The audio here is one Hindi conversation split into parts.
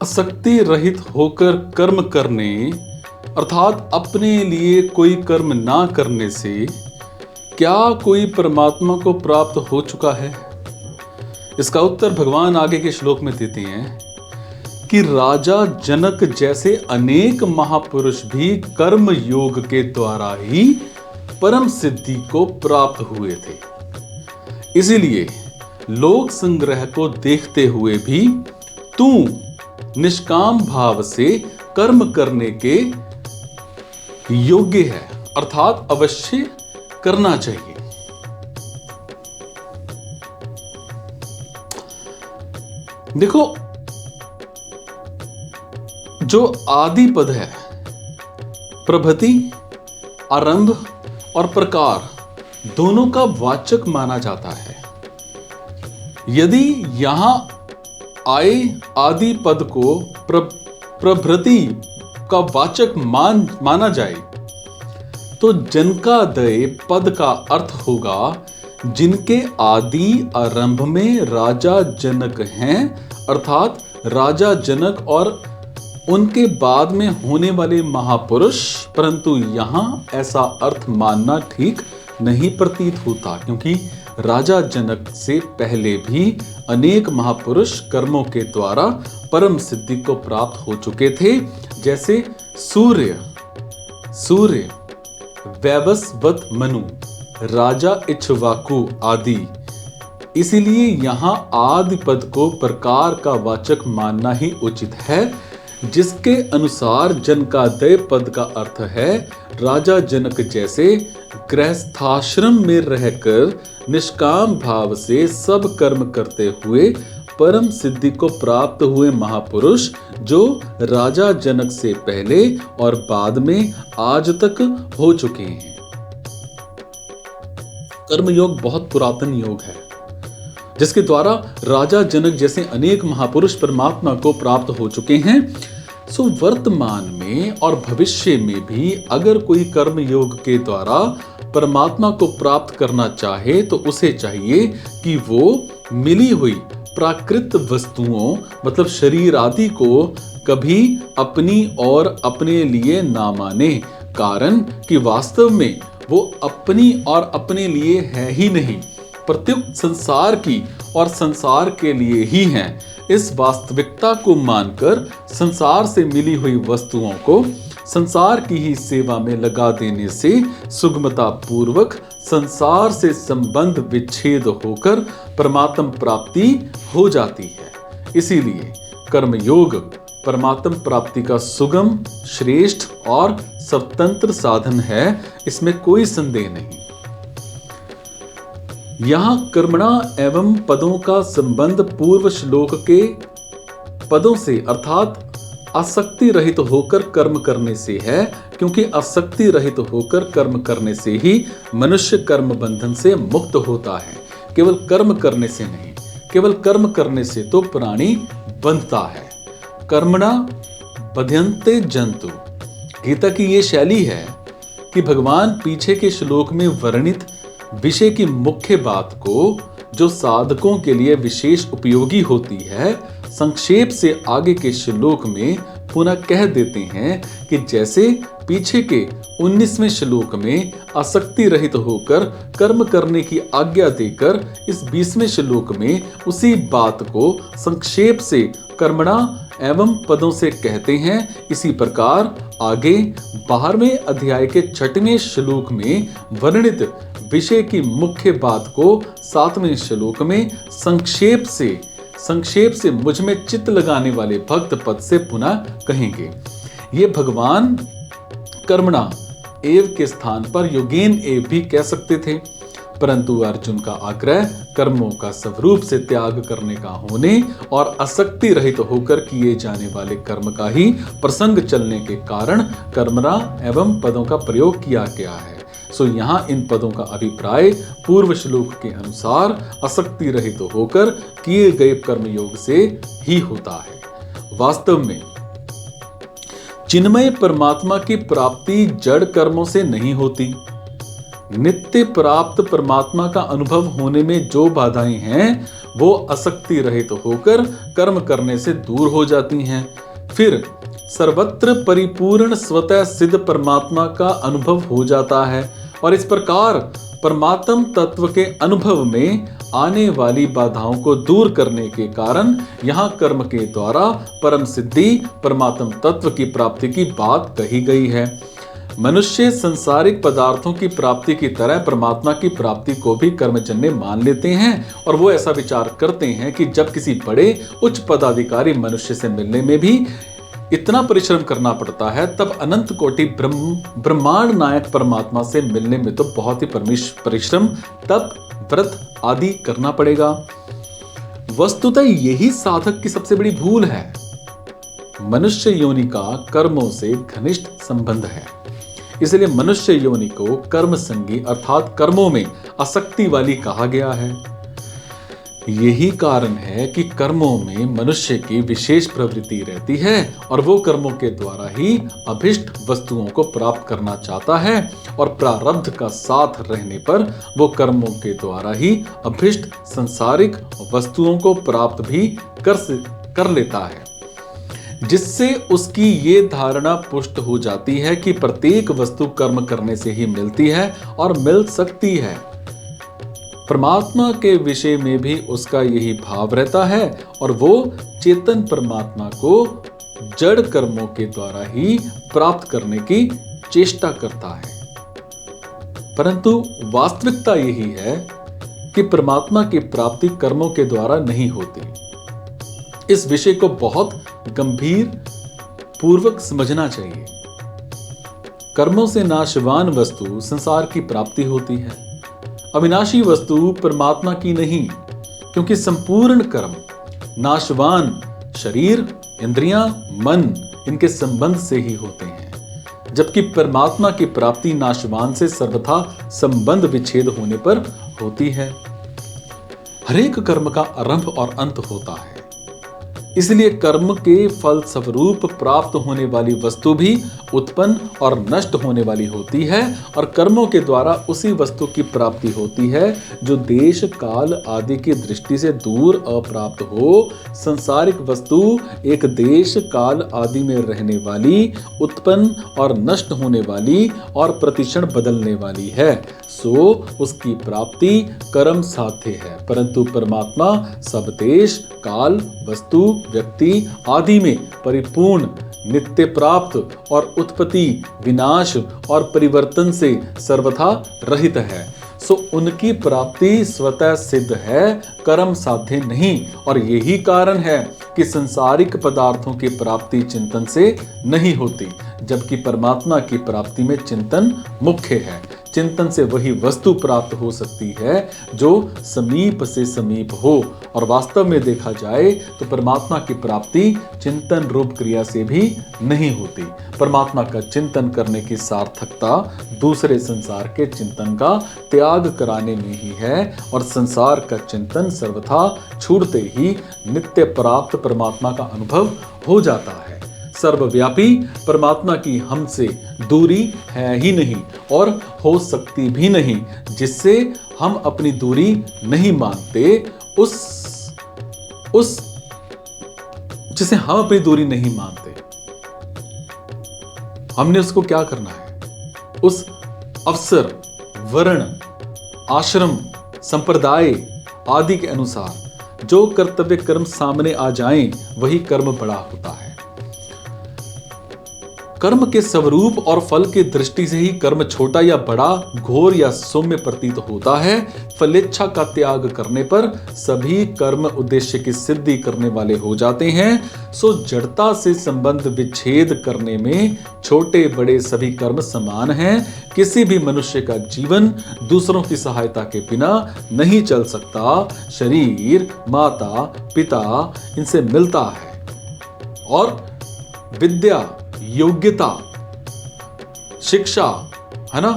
आसक्ति रहित होकर कर्म करने अर्थात अपने लिए कोई कर्म ना करने से क्या कोई परमात्मा को प्राप्त हो चुका है? इसका उत्तर भगवान आगे के श्लोक में देते हैं कि राजा जनक जैसे अनेक महापुरुष भी कर्म योग के द्वारा ही परम सिद्धि को प्राप्त हुए थे। इसीलिए लोक संग्रह को देखते हुए भी तू निष्काम भाव से कर्म करने के योग्य है, अर्थात अवश्य करना चाहिए। देखो, जो आदि पद है, प्रभृति, आरंभ और प्रकार दोनों का वाचक माना जाता है। यदि यहां आए आदि पद को प्रभृति का वाचक माना जाए तो जनकादय पद का अर्थ होगा जिनके आदि आरंभ में राजा जनक हैं, अर्थात राजा जनक और उनके बाद में होने वाले महापुरुष। परंतु यहां ऐसा अर्थ मानना ठीक नहीं प्रतीत होता, क्योंकि राजा जनक से पहले भी अनेक महापुरुष कर्मों के द्वारा परम सिद्धि को प्राप्त हो चुके थे, जैसे सूर्य, वैवस्वत मनु, राजा इक्ष्वाकु आदि। इसीलिए यहां आदि पद को प्रकार का वाचक मानना ही उचित है, जिसके अनुसार जनकादय पद का अर्थ है राजा जनक जैसे गृहस्थाश्रम में रहकर निष्काम भाव से सब कर्म करते हुए परम सिद्धि को प्राप्त हुए महापुरुष, जो राजा जनक से पहले और बाद में आज तक हो चुके हैं। कर्म योग बहुत पुरातन योग है, जिसके द्वारा राजा जनक जैसे अनेक महापुरुष परमात्मा को प्राप्त हो चुके हैं। सो वर्तमान में और भविष्य में भी अगर कोई कर्म योग के द्वारा परमात्मा को प्राप्त करना चाहे तो उसे चाहिए कि वो मिली हुई प्राकृत वस्तुओं मतलब शरीर आदि को कभी अपनी और अपने लिए ना माने, कारण कि वास्तव में वो अपनी और अपने लिए है ही नहीं, प्रत्युत संसार की और संसार के लिए ही हैं। इस वास्तविकता को मानकर संसार से मिली हुई वस्तुओं को संसार की ही सेवा में लगा देने से सुगमता पूर्वक संसार से संबंध विच्छेद होकर परमात्म प्राप्ति हो जाती है। इसीलिए कर्म योग परमात्म प्राप्ति का सुगम, श्रेष्ठ और स्वतंत्र साधन है, इसमें कोई संदेह नहीं। यहां कर्मणा एवं पदों का संबंध पूर्व श्लोक के पदों से अर्थात आसक्ति रहित होकर कर्म करने से है, क्योंकि आसक्ति रहित होकर कर्म करने से ही मनुष्य कर्म बंधन से मुक्त होता है, केवल कर्म करने से नहीं। केवल कर्म करने से तो प्राणी बंधता है। कर्मणा बध्यन्ते जंतु, गीता की ये शैली है कि भगवान पीछे के श्लोक में वर्णित विषय की मुख्य बात को, जो साधकों के लिए विशेष उपयोगी होती है, संक्षेप से आगे के श्लोक में पुनः कह देते हैं कि जैसे पीछे के 19वें श्लोक में आसक्ति रहित होकर कर्म करने की आज्ञा देकर इस 20वें श्लोक में उसी बात को संक्षेप से कर्मणा एवं पदों से कहते हैं, इसी प्रकार आगे 12वें अध्याय के 6वें श्लोक में वर्णित विषय की मुख्य बात को 7वें श्लोक में संक्षेप से मुझ में चित्त लगाने वाले भक्त पद से पुनः कहेंगे। ये भगवान कर्मणा एव के स्थान पर योगेन एव भी कह सकते थे, परंतु अर्जुन का आग्रह कर्मों का स्वरूप से त्याग करने का होने और आसक्ति रहित होकर किए जाने वाले कर्म का ही प्रसंग चलने के कारण कर्मणा एवं पदों का प्रयोग किया गया है। सो यहाँ इन पदों का अभिप्राय पूर्व श्लोक के अनुसार आसक्ति रहित होकर किए गए कर्मयोग से ही होता है। वास्तव में चिन्मय परमात्मा की प्राप्ति जड़ कर्मों से नहीं होती, नित्य प्राप्त परमात्मा का अनुभव होने में जो बाधाएं हैं वो आसक्ति रहित होकर कर्म करने से दूर हो जाती हैं। फिर सर्वत्र परिपूर्ण स्वतः सिद्ध परमात्मा का अनुभव हो जाता है और इस प्रकार परमात्म तत्व के अनुभव में आने वाली बाधाओं को दूर करने के कारण यहाँ कर्म के द्वारा परम सिद्धि परमात्म तत्व की प्राप्ति की बात कही गई है। मनुष्य सांसारिक पदार्थों की प्राप्ति की तरह परमात्मा की प्राप्ति को भी कर्मजन्य मान लेते हैं और वो ऐसा विचार करते हैं कि जब किसी बड़े उच्च पदाधिकारी मनुष्य से मिलने में भी इतना परिश्रम करना पड़ता है, तब अनंत कोटि ब्रह्मांड नायक परमात्मा से मिलने में तो बहुत ही परिश्रम, तप, व्रत आदि करना पड़ेगा। वस्तुतः यही साधक की सबसे बड़ी भूल है। मनुष्य योनि का कर्मों से घनिष्ठ संबंध है, इसलिए मनुष्य योनि को कर्म संगी अर्थात कर्मों में आसक्ति वाली कहा गया है। यही कारण है कि कर्मों में मनुष्य की विशेष प्रवृत्ति रहती है और वो कर्मों के द्वारा ही अभिष्ट वस्तुओं को प्राप्त करना चाहता है और प्रारब्ध का साथ रहने पर वो कर्मों के द्वारा ही अभिष्ट सांसारिक वस्तुओं को प्राप्त भी कर लेता है, जिससे उसकी ये धारणा पुष्ट हो जाती है कि प्रत्येक वस्तु कर्म करने से ही मिलती है और मिल सकती है। परमात्मा के विषय में भी उसका यही भाव रहता है और वो चेतन परमात्मा को जड़ कर्मों के द्वारा ही प्राप्त करने की चेष्टा करता है। परंतु वास्तविकता यही है कि परमात्मा की प्राप्ति कर्मों के द्वारा नहीं होती। इस विषय को बहुत गंभीर पूर्वक समझना चाहिए। कर्मों से नाशवान वस्तु संसार की प्राप्ति होती है, अविनाशी वस्तु परमात्मा की नहीं, क्योंकि संपूर्ण कर्म नाशवान शरीर, इंद्रियां, मन इनके संबंध से ही होते हैं, जबकि परमात्मा की प्राप्ति नाशवान से सर्वथा संबंध विच्छेद होने पर होती है। हरेक कर्म का आरंभ और अंत होता है, इसलिए कर्म के फल स्वरूप प्राप्त होने वाली वस्तु भी उत्पन्न और नष्ट होने वाली होती है और कर्मों के द्वारा उसी वस्तु की प्राप्ति होती है जो देश काल आदि की दृष्टि से दूर अप्राप्त हो। सांसारिक वस्तु एक देश काल आदि में रहने वाली, उत्पन्न और नष्ट होने वाली और प्रतिक्षण बदलने वाली है, सो उसकी प्राप्ति कर्म साध्य है। परंतु परमात्मा सब देश काल, वस्तु, व्यक्ति आदि में परिपूर्ण, नित्य प्राप्त और उत्पत्ति, विनाश और परिवर्तन से सर्वथा रहित है, सो उनकी प्राप्ति स्वतः सिद्ध है, कर्म साध्य नहीं। और यही कारण है कि संसारिक पदार्थों की प्राप्ति चिंतन से नहीं होती, जबकि परमात्मा की प्राप्ति में चिंतन मुख्य है। चिंतन से वही वस्तु प्राप्त हो सकती है जो समीप से समीप हो, और वास्तव में देखा जाए तो परमात्मा की प्राप्ति चिंतन रूप क्रिया से भी नहीं होती। परमात्मा का चिंतन करने की सार्थकता दूसरे संसार के चिंतन का त्याग कराने में ही है, और संसार का चिंतन सर्वथा छूटते ही नित्य प्राप्त परमात्मा का अनुभव हो जाता है। सर्वव्यापी परमात्मा की हमसे दूरी है ही नहीं और हो सकती भी नहीं, जिससे हम अपनी दूरी नहीं मानते, जिसे हम अपनी दूरी नहीं मानते, हमने उसको क्या करना है? उस अवसर, वर्ण, आश्रम, संप्रदाय आदि के अनुसार जो कर्तव्य कर्म सामने आ जाएं, वही कर्म बड़ा होता है। कर्म के स्वरूप और फल की दृष्टि से ही कर्म छोटा या बड़ा, घोर या सौम्य प्रतीत होता है। फलेच्छा का त्याग करने पर सभी कर्म उद्देश्य की सिद्धि करने वाले हो जाते हैं। सो जड़ता से संबंध विच्छेद करने में छोटे बड़े सभी कर्म समान हैं। किसी भी मनुष्य का जीवन दूसरों की सहायता के बिना नहीं चल सकता। शरीर, माता, पिता इनसे मिलता है, और विद्या, योग्यता, शिक्षा, है ना,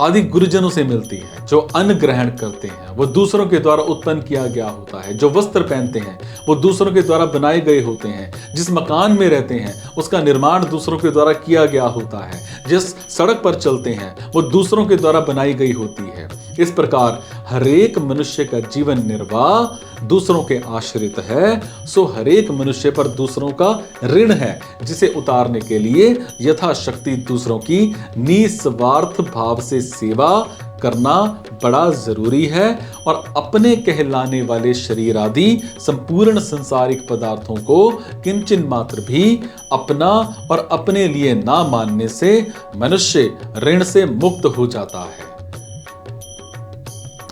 आदि गुरुजनों से मिलती है जो अन्न ग्रहण करते हैं। हैं वो दूसरों के द्वारा उत्पन्न किया गया होता है। जो वस्त्र पहनते हैं वो दूसरों के द्वारा बनाए गए होते हैं। जिस मकान में रहते हैं उसका निर्माण दूसरों के द्वारा किया गया होता है। जिस सड़क पर चलते हैं वो दूसरों के द्वारा बनाई गई होती है। इस प्रकार हरेक मनुष्य का जीवन निर्वाह दूसरों के आश्रित है, सो हरेक मनुष्य पर दूसरों का ऋण है, जिसे उतारने के लिए यथाशक्ति दूसरों की निस्वार्थ भाव से सेवा करना बड़ा जरूरी है और अपने कहलाने वाले शरीर आदि संपूर्ण संसारिक पदार्थों को किंचन मात्र भी अपना और अपने लिए ना मानने से मनुष्य ऋण से मुक्त हो जाता है।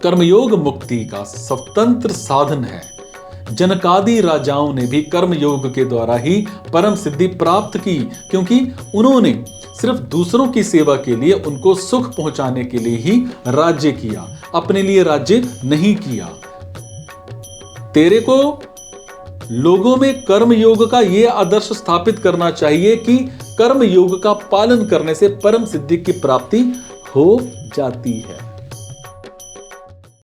कर्मयोग मुक्ति का स्वतंत्र साधन है। जनकादि राजाओं ने भी कर्मयोग के द्वारा ही परम सिद्धि प्राप्त की, क्योंकि उन्होंने सिर्फ दूसरों की सेवा के लिए, उनको सुख पहुंचाने के लिए ही राज्य किया, अपने लिए राज्य नहीं किया। तेरे को लोगों में कर्म योग का यह आदर्श स्थापित करना चाहिए कि कर्म योग का पालन करने से परम सिद्धि की प्राप्ति हो जाती है।